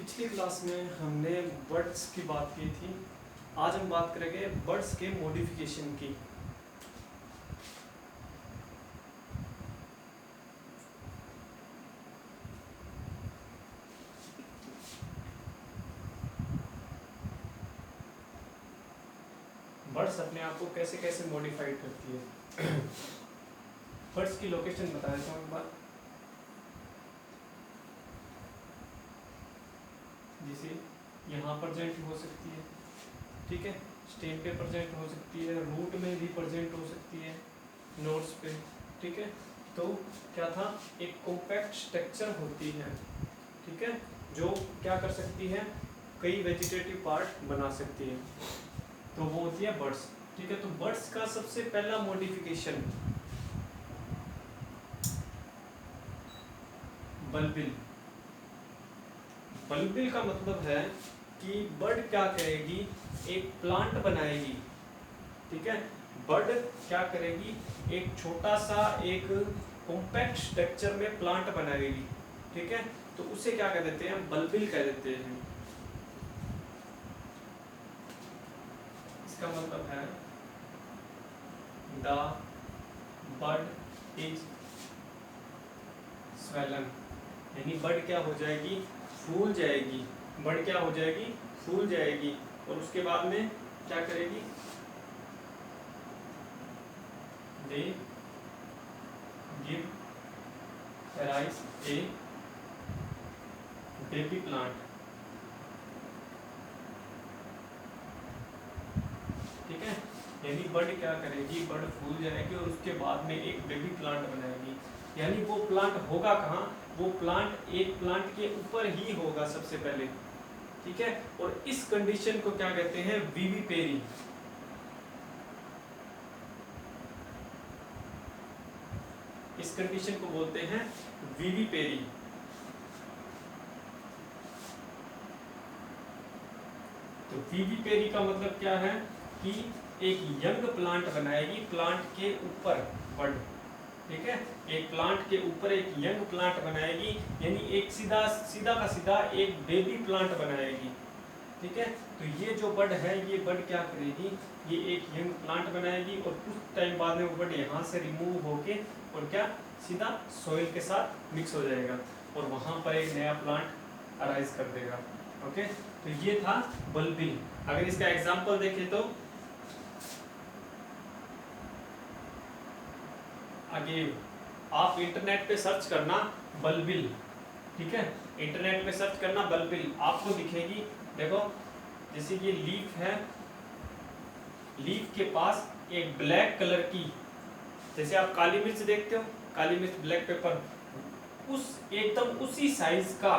पिछली क्लास में हमने बर्ड्स की बात की थी। आज हम बात करेंगे बर्ड्स के मॉडिफिकेशन की। बर्ड्स अपने आप को कैसे कैसे मॉडिफाइड करती है। बर्ड्स की लोकेशन बता देता हूँ एक बार। जैसे यहाँ प्रेजेंट हो सकती है, ठीक है, स्टेम पे प्रेजेंट हो सकती है, रूट में भी प्रेजेंट हो सकती है, नोड्स पे, ठीक है। तो क्या था, एक कॉम्पैक्ट स्ट्रक्चर होती है, ठीक है, जो क्या कर सकती है, कई वेजिटेटिव पार्ट बना सकती है, तो वो होती है बर्ड्स, ठीक है। तो बर्ड्स का सबसे पहला मॉडिफिकेशन बल्बिल। बल्बिल का मतलब है कि बर्ड क्या करेगी, एक प्लांट बनाएगी, ठीक है। बर्ड क्या करेगी, एक छोटा सा एक कॉम्पैक्ट स्ट्रक्चर में प्लांट बनाएगी, ठीक है। तो उसे क्या कह देते हैं, बल्बिल कह देते हैं। इसका मतलब है द बर्ड इज स्वेलन, यानी बर्ड क्या हो जाएगी, फूल जाएगी। बर्ड क्या हो जाएगी, फूल जाएगी। और उसके बाद में क्या करेगी, they give rise A baby plant, ठीक है। यानी बर्ड क्या करेगी, बर्ड फूल जाएगी और उसके बाद में एक बेबी प्लांट बनाएगी। यानी वो प्लांट होगा कहाँ, वो प्लांट एक प्लांट के ऊपर ही होगा सबसे पहले, ठीक है। और इस कंडीशन को क्या कहते हैं, विविपेरी। इस कंडीशन को बोलते हैं विविपेरी। तो विविपेरी का मतलब क्या है कि एक यंग प्लांट बनाएगी, प्लांट के ऊपर बर्ड, ठीक है। एक प्लांट के ऊपर एक यंग प्लांट बनाएगी, यानी एक सीधा का सीधा एक बेबी प्लांट बनाएगी, ठीक है। तो ये जो बर्ड है, ये बर्ड क्या करेगी, ये एक यंग प्लांट बनाएगी और कुछ टाइम बाद में वो बर्ड यहाँ से रिमूव होके और क्या सीधा सॉइल के साथ मिक्स हो जाएगा और वहां पर एक नया प्लांट अराइज कर देगा, ओके। तो ये था बल्बिल। अगर इसका एग्जांपल देखें तो आगे आप इंटरनेट पे सर्च करना बल्बिल, ठीक है। इंटरनेट पे सर्च करना बल्बिल, आपको दिखेगी। देखो जैसे ये लीफ है, लीफ के पास एक ब्लैक कलर की, जैसे आप काली मिर्च देखते हो, काली मिर्च ब्लैक पेपर, उस एकदम उसी साइज का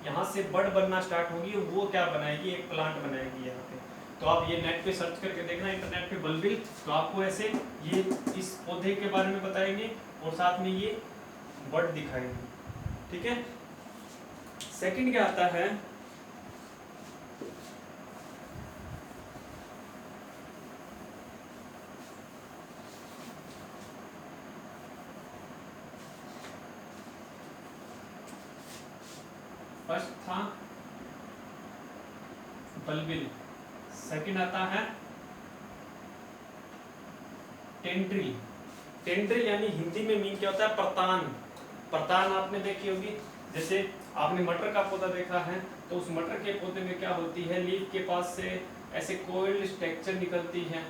यहाँ से बर्ड बनना स्टार्ट होगी। वो क्या बनाएगी, एक प्लांट बनाएगी यहाँ पे। तो आप ये नेट पे सर्च करके देखना, इंटरनेट पे बल्बिल, तो आपको ऐसे ये इस पौधे के बारे में बताएंगे और साथ में ये बर्ड दिखाएंगे, ठीक है। सेकंड क्या आता है, फर्स्ट था बल्बिल, सेकंड आता है टेंड्रिल। टेंड्रिल यानी हिंदी में मीन क्या होता है, परतान। परतान आपने देखी होगी, जैसे आपने मटर का पौधा देखा है, तो उस मटर के पौधे में क्या होती है, लीफ के पास से ऐसे कोइल्ड स्ट्रक्चर निकलती है,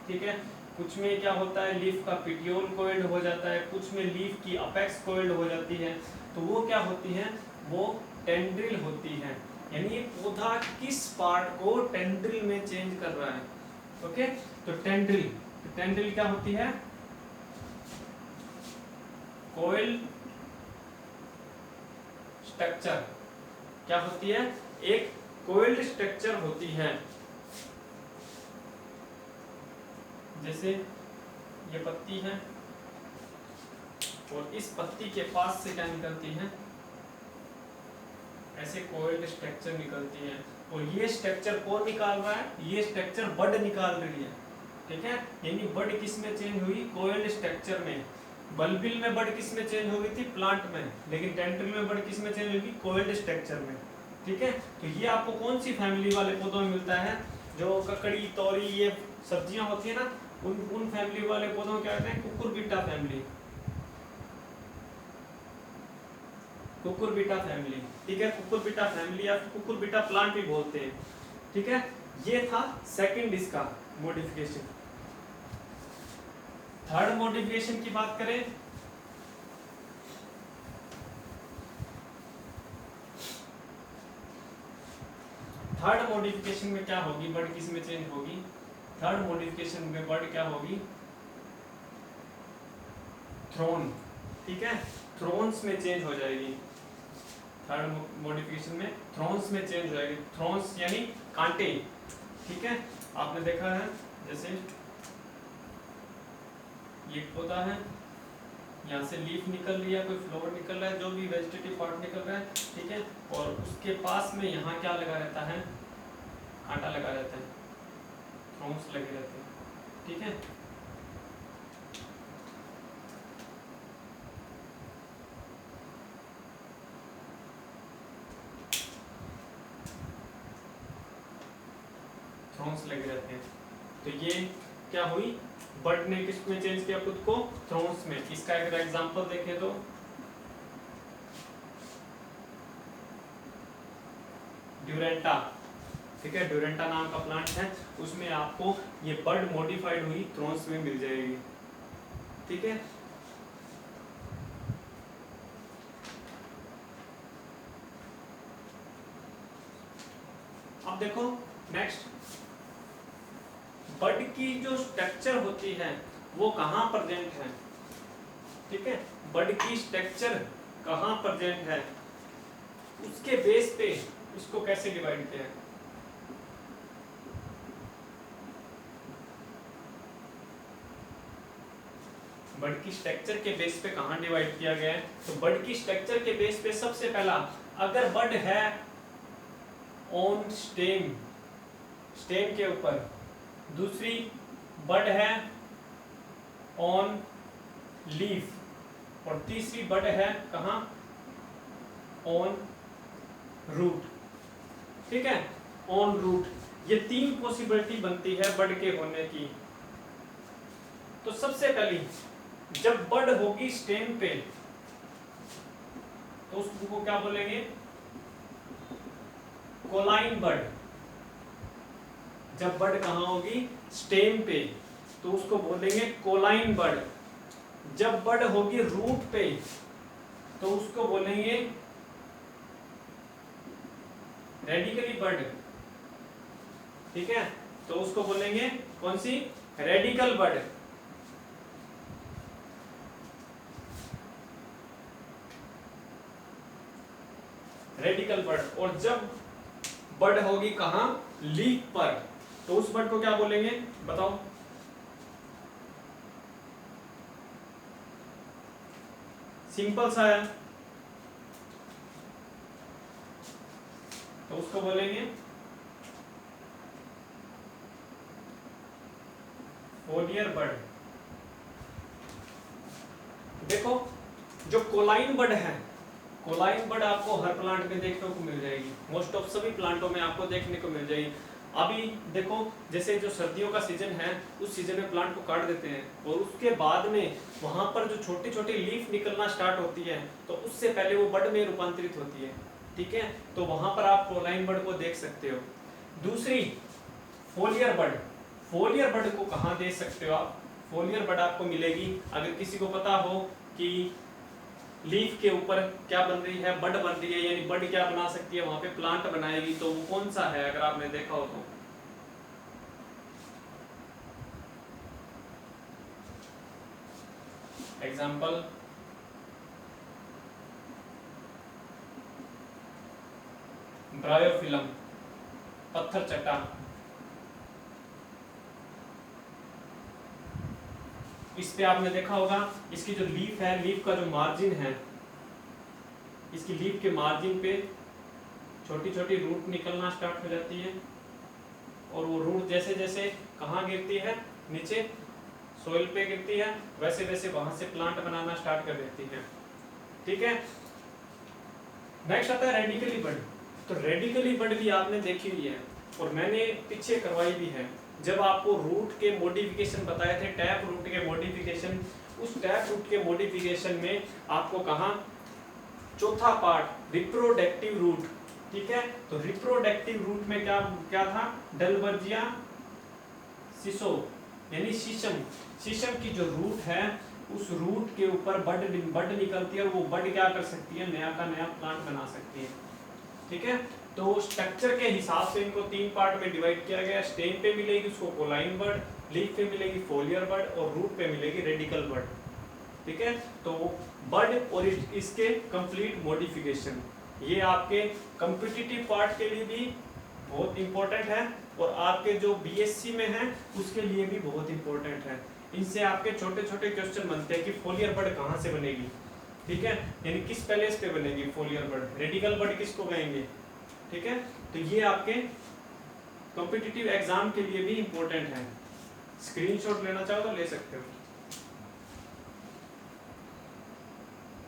ठीक है। कुछ में क्या होता है, लीफ का पिटियोल कोइल्ड हो जाता है, कुछ में लीफ की अपेक्स कोइल्ड हो जाती है। तो वो क्या होती है, वो टेंड्रिल होती है। यानी पौधा किस पार्ट को टेंड्रिल में चेंज कर रहा है, ओके। तो टेंड्रिल, तो टेंड्रिल क्या होती है, कोइल स्ट्रक्चर, क्या होती है, एक कोइल्ड स्ट्रक्चर होती है। जैसे ये पत्ती है और इस पत्ती के पास से क्या निकलती है, ऐसे कोइल्ड स्ट्रक्चर निकलती है। और ये स्ट्रक्चर कौन निकाल रहा है, ये स्ट्रक्चर बर्ड निकाल रही है, ठीक है। यानी बर्ड किस में चेंज हुई, कोइल्ड स्ट्रक्चर में। बल्बिल में बर्ड किस में चेंज हो गई थी, प्लांट में, लेकिन टेंड्रिल में बर्ड किस में चेंज होगी, कोइल्ड स्ट्रक्चर में, ठीक है, तो ये आपको कौन सी फैमिली वाले पौधों में मिलता है? जो ककड़ी, तोरी, ये सब्जियां होती है ना, उन फैमिली वाले पौधों क्या कहते हैं? Cucurbita family, Cucurbita family. ठीक है, कुकुरबिटा फैमिली या कुकुरबिटा प्लांट भी बोलते हैं। ठीक है, ये था सेकंड इसका मॉडिफिकेशन। थर्ड मॉडिफिकेशन की बात करें, थर्ड मॉडिफिकेशन में क्या होगी? बर्ड किस में चेंज होगी? थर्ड मॉडिफिकेशन में बर्ड क्या होगी? थ्रोन। ठीक है, थ्रोन्स में चेंज हो जाएगी। थर्ड मॉडिफिकेशन में थ्रोन्स में चेंज हो जाएगी। थ्रोन्स यानी कांटे। ठीक है, आपने देखा है जैसे ये पौधा है, यहाँ से लीफ निकल रही है, कोई फ्लावर निकल रहा है, जो भी वेजिटेटिव पार्ट निकल रहा है, ठीक है, और उसके पास में यहाँ क्या लगा रहता है? कांटा लगा रहता है, थ्रोन्स लगे रहते हैं। ठीक है, थ्रोन्स लगे रहते हैं। तो ये क्या हुई? बर्ड ने किस में चेंज किया खुद को? थ्रोन्स में। इसका एक एग्जांपल देखें तो ड्यूरेंटा। ठीक है, ड्यूरेंटा नाम का प्लांट है, उसमें आपको ये बर्ड मॉडिफाइड हुई थ्रोन्स में मिल जाएगी। ठीक है, अब देखो नेक्स्ट, बर्ड की जो स्ट्रक्चर होती है वो कहाँ प्रेजेंट है? ठीक है, बर्ड की स्ट्रक्चर कहाँ प्रेजेंट है, उसके बेस पे इसको कैसे डिवाइड किया है? बर्ड की स्ट्रक्चर के बेस पे कहाँ डिवाइड किया गया है? तो बर्ड की स्ट्रक्चर के बेस पे सबसे पहला, अगर बर्ड है ऑन स्टेम, स्टेम के ऊपर, दूसरी बर्ड है ऑन लीफ, और तीसरी बर्ड है कहाँ? On root. ठीक है, ऑन रूट। ये तीन पॉसिबिलिटी बनती है बर्ड के होने की। तो सबसे पहली, जब बर्ड होगी स्टेम पे तो उसको क्या बोलेंगे? कोलाइन बर्ड। जब बर्ड कहां होगी? स्टेम पे, तो उसको बोलेंगे कोलाइन बर्ड। जब बर्ड होगी रूट पे तो उसको बोलेंगे रेडिकली बर्ड। ठीक है, तो उसको बोलेंगे कौन सी? Radical bird. Radical bird. और जब बर्ड होगी कहां? लीफ पर, तो उस बर्ड को क्या बोलेंगे? बताओ। सिंपल सा है, तो उसको बोलेंगे फोलियर बर्ड। देखो, जो कोलाइन बर्ड है, कोलाइन बर्ड आपको हर प्लांट में देखने को मिल जाएगी, मोस्ट ऑफ सभी प्लांटों में आपको देखने को मिल जाएगी। अभी देखो, जैसे जो सर्दियों का सीजन है, उस सीजन में प्लांट को काट देते हैं और उसके बाद में वहां पर जो छोटी छोटी लीफ निकलना स्टार्ट होती है, तो उससे पहले वो बर्ड में रूपांतरित होती है। ठीक है, तो वहां पर आप कोलाइन बर्ड को देख सकते हो। दूसरी फोलियर बर्ड। फोलियर बर्ड को कहाँ देख सकते हो आप? फोलियर बर्ड आपको मिलेगी, अगर किसी को पता हो कि लीफ के ऊपर क्या बन रही है? बर्ड बन रही है, यानी बर्ड क्या बना सकती है? वहां पे प्लांट बनाएगी, तो वो कौन सा है अगर आपने देखा हो तो? एग्जाम्पल, ब्रायोफिलम, पत्थर चट्टा। इस पे आपने देखा होगा, इसकी जो लीफ है, लीफ का जो मार्जिन है, इसकी लीफ के मार्जिन पे छोटी छोटी रूट निकलना स्टार्ट हो जाती है, और वो रूट जैसे जैसे कहाँ गिरती है? नीचे सोइल पे गिरती है, वैसे वैसे वहां से प्लांट बनाना स्टार्ट कर देती है। ठीक है, नेक्स्ट आता है रेडिकली बर्ड। तो रेडिकली बर्ड भी आपने देखी हुई है और मैंने पीछे करवाई भी है। जब आपको रूट के मॉडिफिकेशन बताए थे, टैप रूट के मॉडिफिकेशन, उस टैप रूट के मॉडिफिकेशन में आपको कहा चौथा पार्ट रिप्रोडक्टिव रूट, ठीक है। तो रिप्रोडक्टिव रूट में क्या क्या था, डलबर्जिया सिसो यानी शीशम, शीशम की जो रूट है उस रूट के ऊपर बड निकलती है और वो बड क्या कर सकती है, नया का नया प्लांट बना सकती है, ठीक है। तो स्ट्रक्चर के हिसाब से इनको 3 पार्ट में डिवाइड किया गया। स्टेम पे मिलेगी उसको कोलाइन बड, लीफ पे मिलेगी फोलियर बड और रूट पे मिलेगी रेडिकल बड, ठीक है। तो बड और इसके कंप्लीट मॉडिफिकेशन ये आपके कॉम्पिटिटिव पार्ट के लिए भी बहुत इंपॉर्टेंट है और आपके जो बीएससी में है उसके लिए भी बहुत इंपॉर्टेंट है। इनसे आपके छोटे छोटे क्वेश्चन बनते हैं कि फोलियर बड कहाँ से बनेगी, ठीक है, यानी किस पैलेस पे बनेगी फोलियर बड, रेडिकल बड किसको कहेंगे, ठीक है। तो ये आपके कॉम्पिटिटिव एग्जाम के लिए भी इंपॉर्टेंट है। स्क्रीनशॉट लेना चाहो तो ले सकते हो।